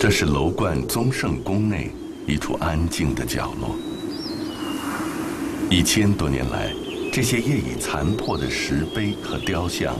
这是楼观宗圣宫内一处安静的角落。1000多年来，这些业已残破的石碑和雕像，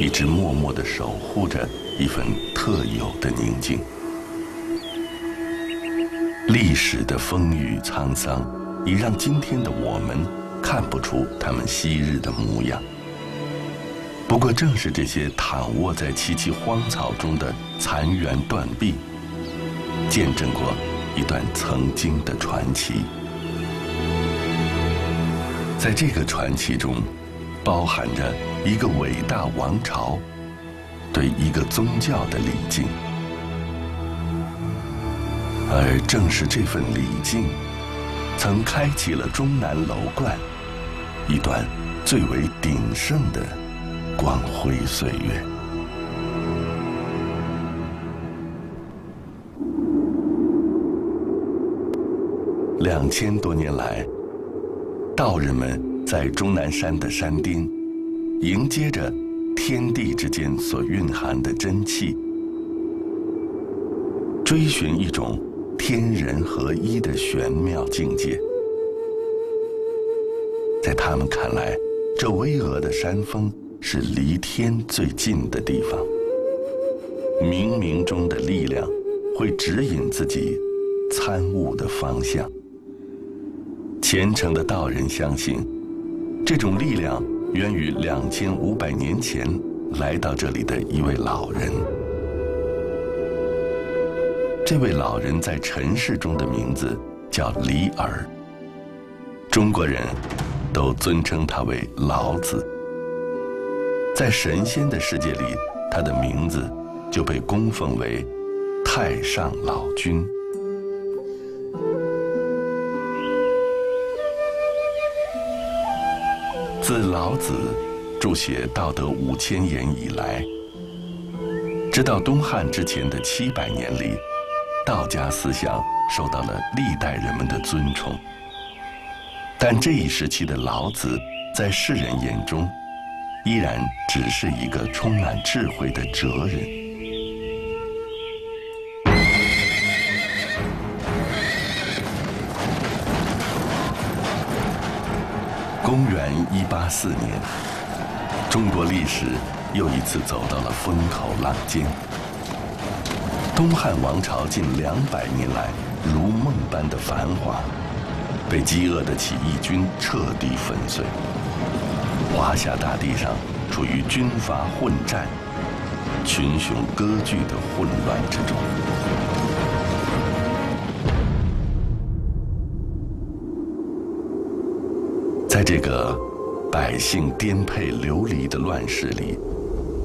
一直默默地守护着一份特有的宁静。历史的风雨沧桑，已让今天的我们看不出他们昔日的模样。不过，正是这些躺卧在萋萋荒草中的残垣断壁，见证过一段曾经的传奇。在这个传奇中，包含着一个伟大王朝对一个宗教的礼敬，而正是这份礼敬，曾开启了终南楼观一段最为鼎盛的光辉岁月。2000多年来，道人们在终南山的山巅，迎接着天地之间所蕴含的真气，追寻一种天人合一的玄妙境界。在他们看来，这巍峨的山峰是离天最近的地方，冥冥中的力量会指引自己参悟的方向。虔诚的道人相信，这种力量源于2500年前来到这里的一位老人。这位老人在尘世中的名字叫李耳，中国人都尊称他为老子。在神仙的世界里，他的名字就被供奉为太上老君。自老子著写《道德5000言》以来，直到东汉之前的700年里，道家思想受到了历代人们的尊崇。但这一时期的老子，在世人眼中，依然只是一个充满智慧的哲人。公元184年，中国历史又一次走到了风口浪尖。东汉王朝近200年来如梦般的繁华，被饥饿的起义军彻底粉碎。华夏大地上处于军阀混战、群雄割据的混乱之中。在这个百姓颠沛流离的乱世里，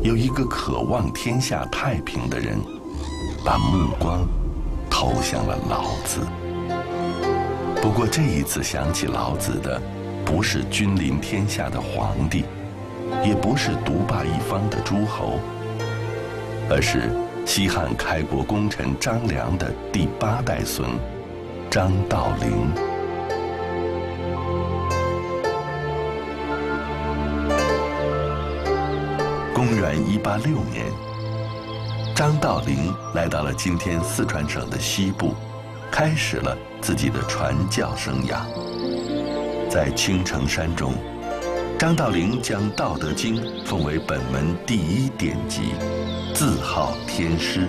有一个渴望天下太平的人，把目光投向了老子。不过这一次想起老子的，不是君临天下的皇帝，也不是独霸一方的诸侯，而是西汉开国功臣张良的第8代孙张道陵。公元186年，张道陵来到了今天四川省的西部，开始了自己的传教生涯。在青城山中，张道陵将《道德经》奉为本门第一典籍，自号天师，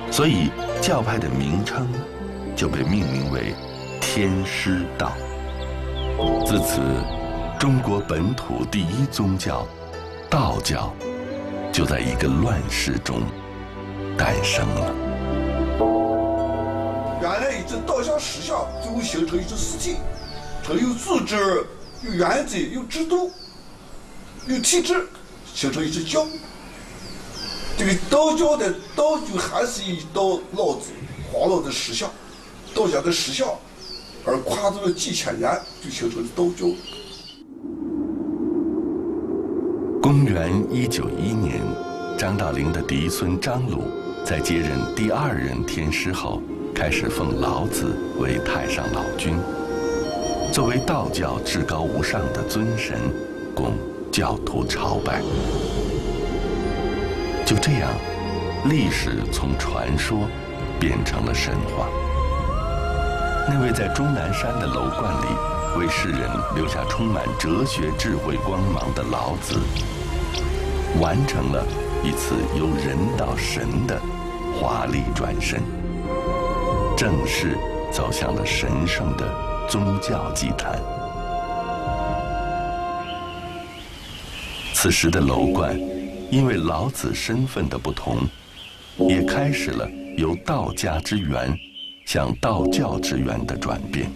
所以教派的名称就被命名为天师道。自此，中国本土第一宗教道教就在一个乱世中诞生了。原来一只道教实相最后形成一只世界，成有组织、有原则、有制度、有体制，形成一只教。这个道教的道就还是一道老子、黄老的实相，道家的实相，而跨度了几千年，就形成了道教。公元191年，张道陵的嫡孙张鲁在接任第2任天师后，开始奉老子为太上老君，作为道教至高无上的尊神，供教徒朝拜。就这样，历史从传说变成了神话。那位在终南山的楼观里为世人留下充满哲学智慧光芒的老子，完成了一次由人到神的华丽转身，正式走向了神圣的宗教祭坛。此时的楼观，因为老子身份的不同，也开始了由道家之源向道教之源的转变。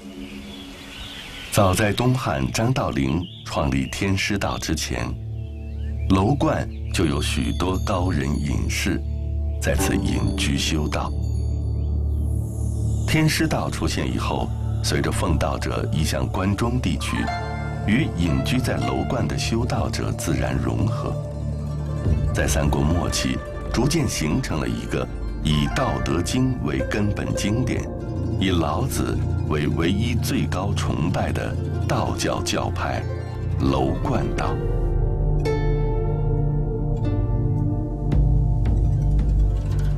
早在东汉张道陵创立天师道之前，楼观就有许多高人隐士在此隐居修道。天师道出现以后，随着奉道者移向关中地区，与隐居在楼观的修道者自然融合。在三国末期，逐渐形成了一个以《道德经》为根本经典，以老子为唯一最高崇拜的道教教派——楼观道。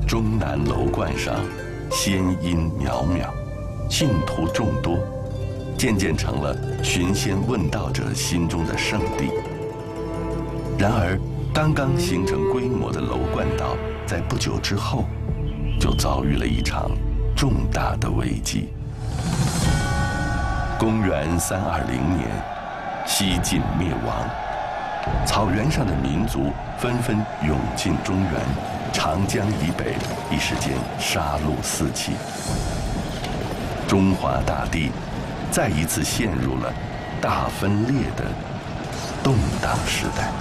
终南楼观上，仙音渺渺，信徒众多，渐渐成了寻仙问道者心中的圣地。然而，刚刚形成规模的楼观道，在不久之后，就遭遇了一场重大的危机。公元320年，西晋灭亡，草原上的民族纷纷涌进中原，长江以北一时间杀戮四起，中华大地再一次陷入了大分裂的动荡时代。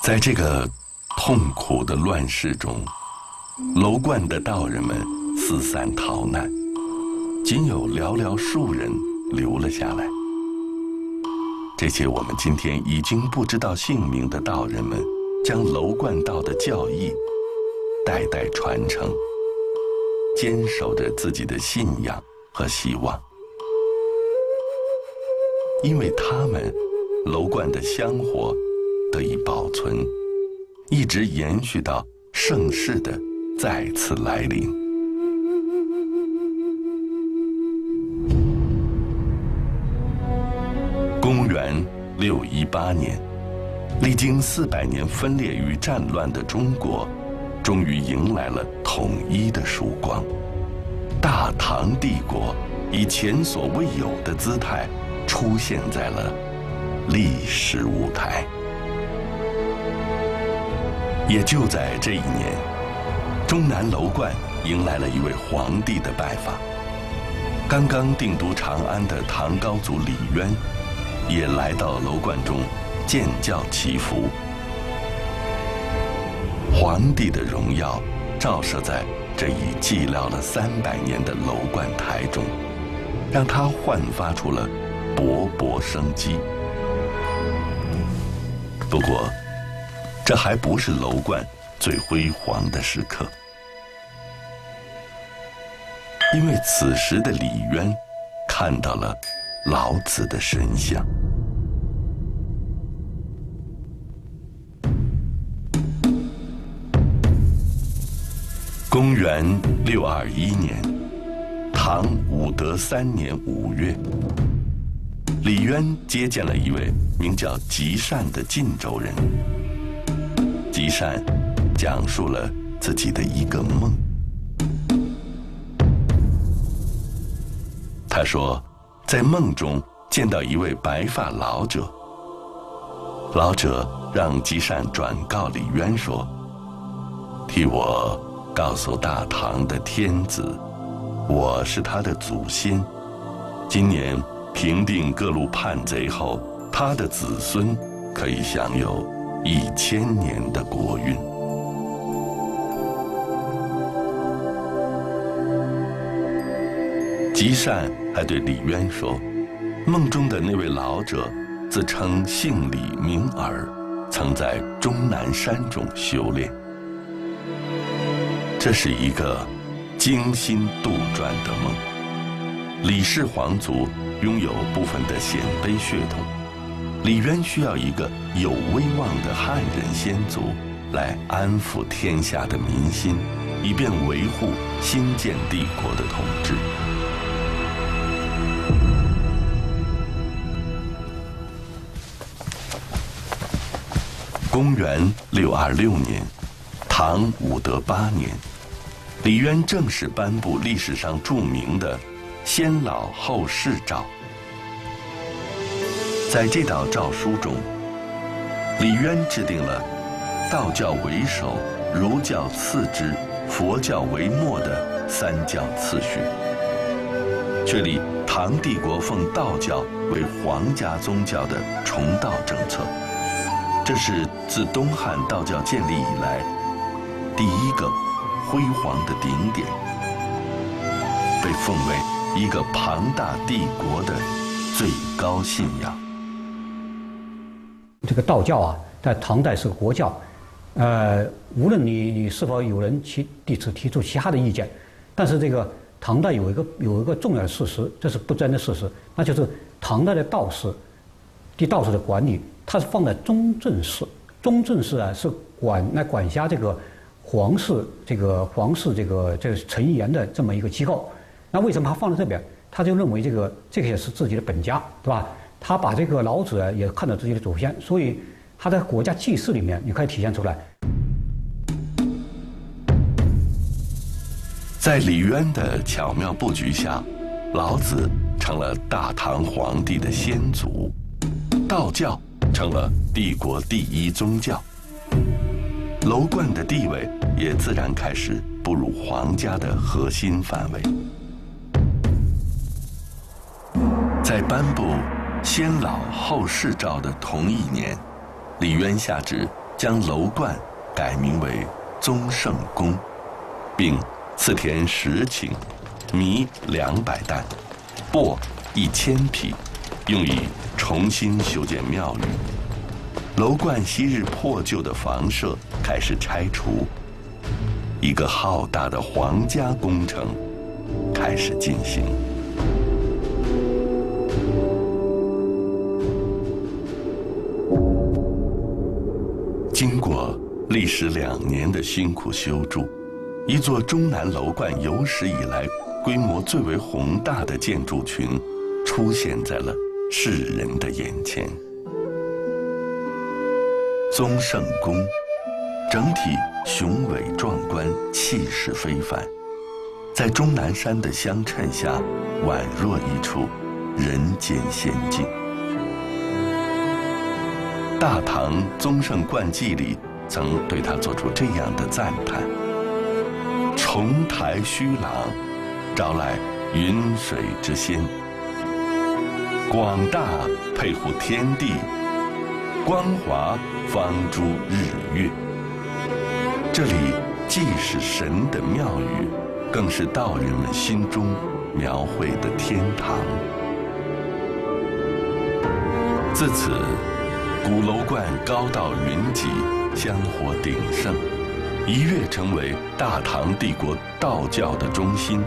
在这个痛苦的乱世中，楼观的道人们四散逃难，仅有寥寥数人留了下来。这些我们今天已经不知道姓名的道人们，将楼观道的教义代代传承，坚守着自己的信仰和希望。因为他们，楼观的香火得以保存，一直延续到盛世的再次来临。公元618年，历经400年分裂与战乱的中国，终于迎来了统一的曙光。大唐帝国以前所未有的姿态出现在了历史舞台。也就在这一年，终南楼观迎来了一位皇帝的拜访。刚刚定都长安的唐高祖李渊，也来到楼观中见教祈福。皇帝的荣耀照射在这已寂寥了300年的楼观台中，让它焕发出了勃勃生机。不过，这还不是楼观最辉煌的时刻，因为此时的李渊看到了老子的神像。公元621年，唐武德3年5月，李渊接见了一位名叫吉善的晋州人。吉善讲述了自己的一个梦。他说，在梦中见到一位白发老者，老者让吉善转告李渊说，替我告诉大唐的天子，我是他的祖先，今年平定各路叛贼后，他的子孙可以享有1000年的国运。吉善还对李渊说，梦中的那位老者自称姓李名耳，曾在终南山中修炼。这是一个惊心杜撰的梦，李氏皇族拥有部分的鲜卑血统，李渊需要一个有威望的汉人先祖来安抚天下的民心，以便维护新建帝国的统治。公元626年，唐武德8年，李渊正式颁布历史上著名的先老后世诏。在这道诏书中，李渊制定了道教为首、儒教次之、佛教为末的三教次序，确立唐帝国奉道教为皇家宗教的崇道政策。这是自东汉道教建立以来第一个辉煌的顶点，被奉为一个庞大帝国的最高信仰。这个道教啊，在唐代是个国教，无论你是否有人对此提出其他的意见，但是这个唐代有一个重要的事实，这是不争的事实，那就是唐代的道士对道士的管理，它是放在中正寺。中正寺啊是管辖这个皇室这个陈言的这么一个机构。那为什么他放在这边？他就认为这个也是自己的本家，对吧？他把这个老子也看到自己的祖先，所以他在国家祭祀里面你可以体现出来。在李渊的巧妙布局下，老子成了大唐皇帝的先祖，道教成了帝国第一宗教，楼观的地位也自然开始步入皇家的核心范围。在颁布先老后世诏的同一年，李渊下旨将楼观改名为宗圣宫，并赐田10顷，米200担，帛1000匹，用以重新修建庙宇。楼观昔日破旧的房舍开始拆除，一个浩大的皇家工程开始进行。经过历时2年的辛苦修筑，一座中南楼观有史以来规模最为宏大的建筑群出现在了世人的眼前。宗圣宫整体雄伟壮观，气势非凡，在终南山的相衬下，宛若一处人间仙境。《大唐宗圣观记》里曾对他做出这样的赞叹：重台虚朗，招来云水之仙；广大配乎天地，光华方诸日月。这里既是神的庙宇，更是道人们心中描绘的天堂。自此，古楼观高到云脊，香火鼎盛，一跃成为大唐帝国道教的中心。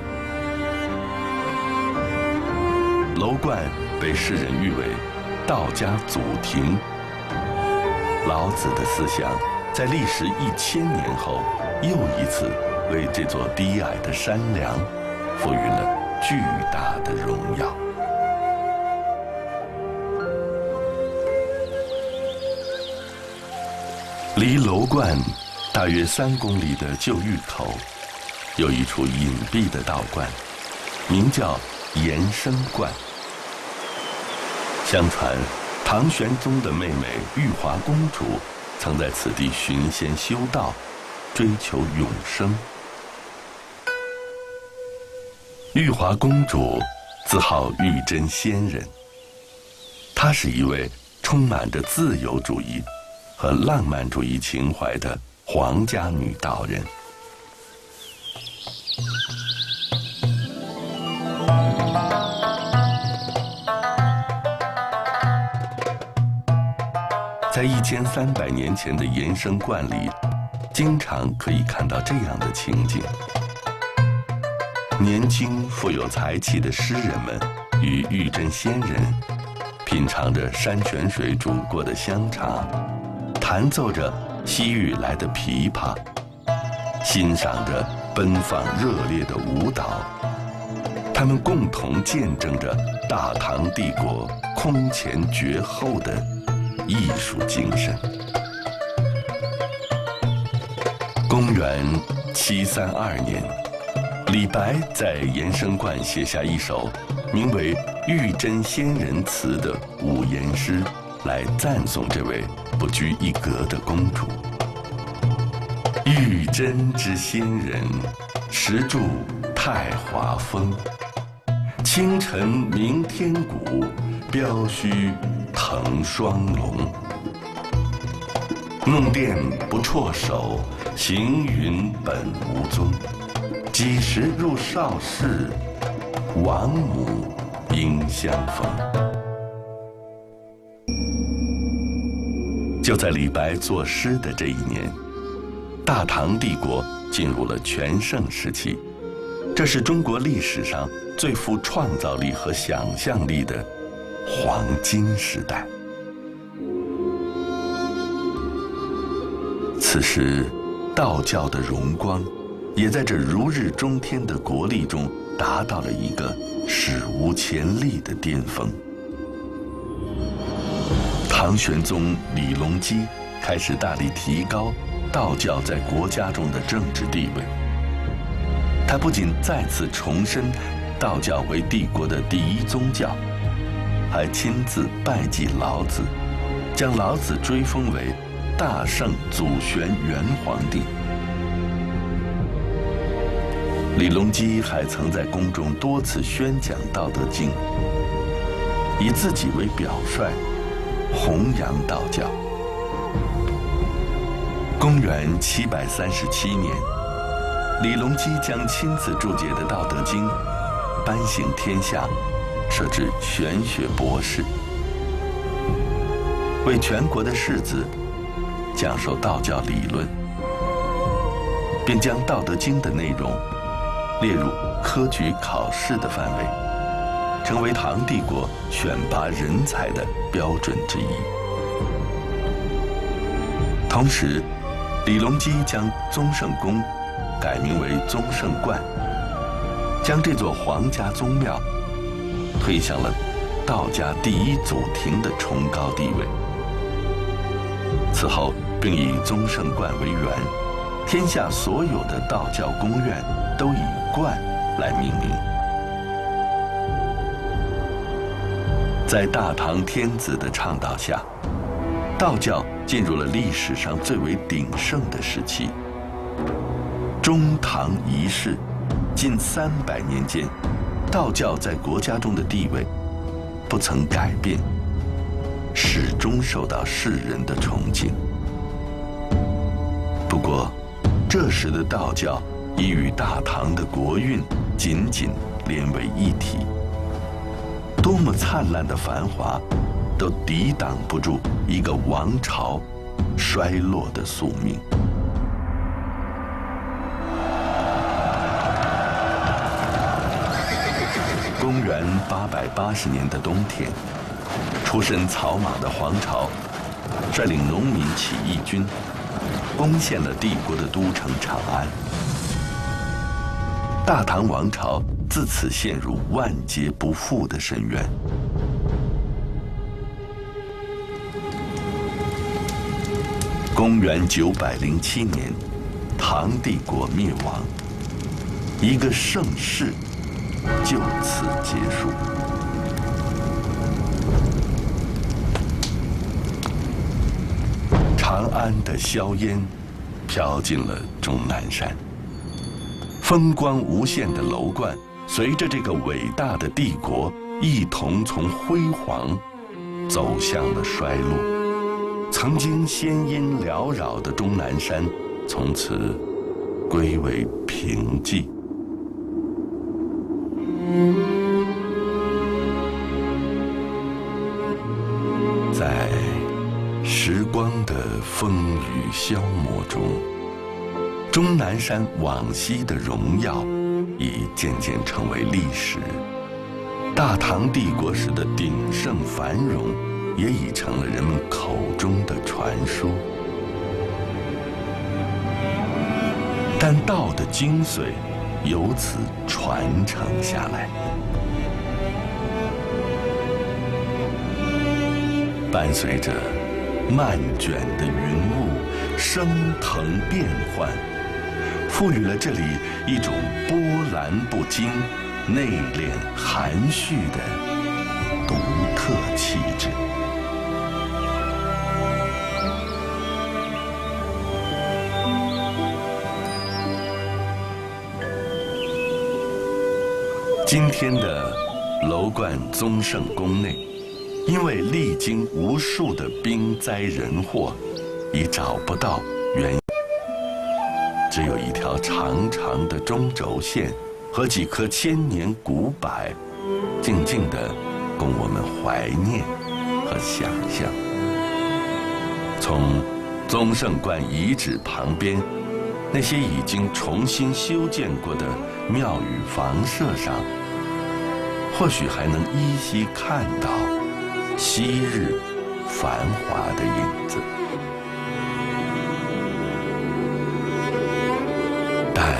楼观被世人誉为道家祖庭。老子的思想在历时1000年后，又一次为这座低矮的山梁赋予了巨大的荣耀。离楼观大约3公里的旧峪口，有一处隐蔽的道观，名叫延生观。相传，唐玄宗的妹妹玉华公主曾在此地寻仙修道，追求永生。玉华公主自号玉真仙人，她是一位充满着自由主义和浪漫主义情怀的皇家女道人。在1300年前的延生观里，经常可以看到这样的情景：年轻富有才气的诗人们与玉真仙人品尝着山泉水煮过的香茶，弹奏着西域来的琵琶，欣赏着奔放热烈的舞蹈。他们共同见证着大唐帝国空前绝后的艺术精神。公元732年，李白在延生观写下一首名为《玉真仙人词》的五言诗，来赞颂这位不拘一格的公主。玉真之仙人，时住太华峰。清晨鸣天鼓，标须腾双龙。弄电不辍手，行云本无踪。几时入邵室，王母应相逢。就在李白作诗的这一年，大唐帝国进入了全盛时期，这是中国历史上最富创造力和想象力的黄金时代。此时，道教的荣光也在这如日中天的国力中达到了一个史无前例的巅峰。唐玄宗李隆基开始大力提高道教在国家中的政治地位。他不仅再次重申道教为帝国的第一宗教，还亲自拜祭老子，将老子追封为大圣祖玄元皇帝。李隆基还曾在宫中多次宣讲《道德经》，以自己为表率，弘扬道教。公元737年，李隆基将亲自注解的《道德经》颁行天下，设置玄学博士，为全国的士子讲授道教理论，并将《道德经》的内容列入科举考试的范围，成为唐帝国选拔人才的标准之一。同时，李隆基将宗圣宫改名为宗圣观，将这座皇家宗庙推向了道家第一祖庭的崇高地位。此后，并以宗圣观为源，天下所有的道教宫院都以观来命名。在大唐天子的倡导下，道教进入了历史上最为鼎盛的时期。中唐一世，近300年间，道教在国家中的地位不曾改变，始终受到世人的崇敬。不过，这时的道教已与大唐的国运紧紧连为一体，多么灿烂的繁华，都抵挡不住一个王朝衰落的宿命。公元880年的冬天，出身草莽的黄巢率领农民起义军，攻陷了帝国的都城长安。大唐王朝自此陷入万劫不复的深渊。公元907年，唐帝国灭亡，一个盛世就此结束。长安的硝烟飘进了终南山，风光无限的楼观随着这个伟大的帝国一同从辉煌走向了衰落。曾经仙音缭绕的终南山，从此归为平寂。在时光的风雨消磨中，终南山往昔的荣耀已渐渐成为历史。大唐帝国时的鼎盛繁荣，也已成了人们口中的传说。但道的精髓由此传承下来。伴随着漫卷的云雾升腾变幻，赋予了这里一种波澜不惊、内敛含蓄的独特气质。今天的楼观宗圣宫内，因为历经无数的兵灾人祸，已找不到原因，只有一条长长的中轴线和几棵千年古柏，静静地供我们怀念和想象。从宗圣观遗址旁边那些已经重新修建过的庙宇房舍上，或许还能依稀看到昔日繁华的影子。但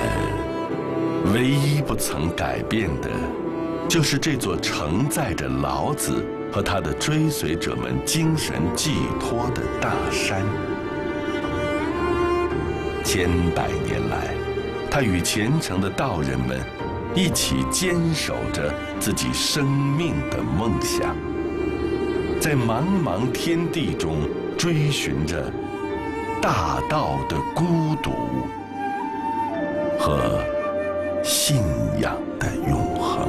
唯一不曾改变的，就是这座承载着老子和他的追随者们精神寄托的大山。千百年来，他与虔诚的道人们一起坚守着自己生命的梦想，在茫茫天地中追寻着大道的孤独和信仰的永恒。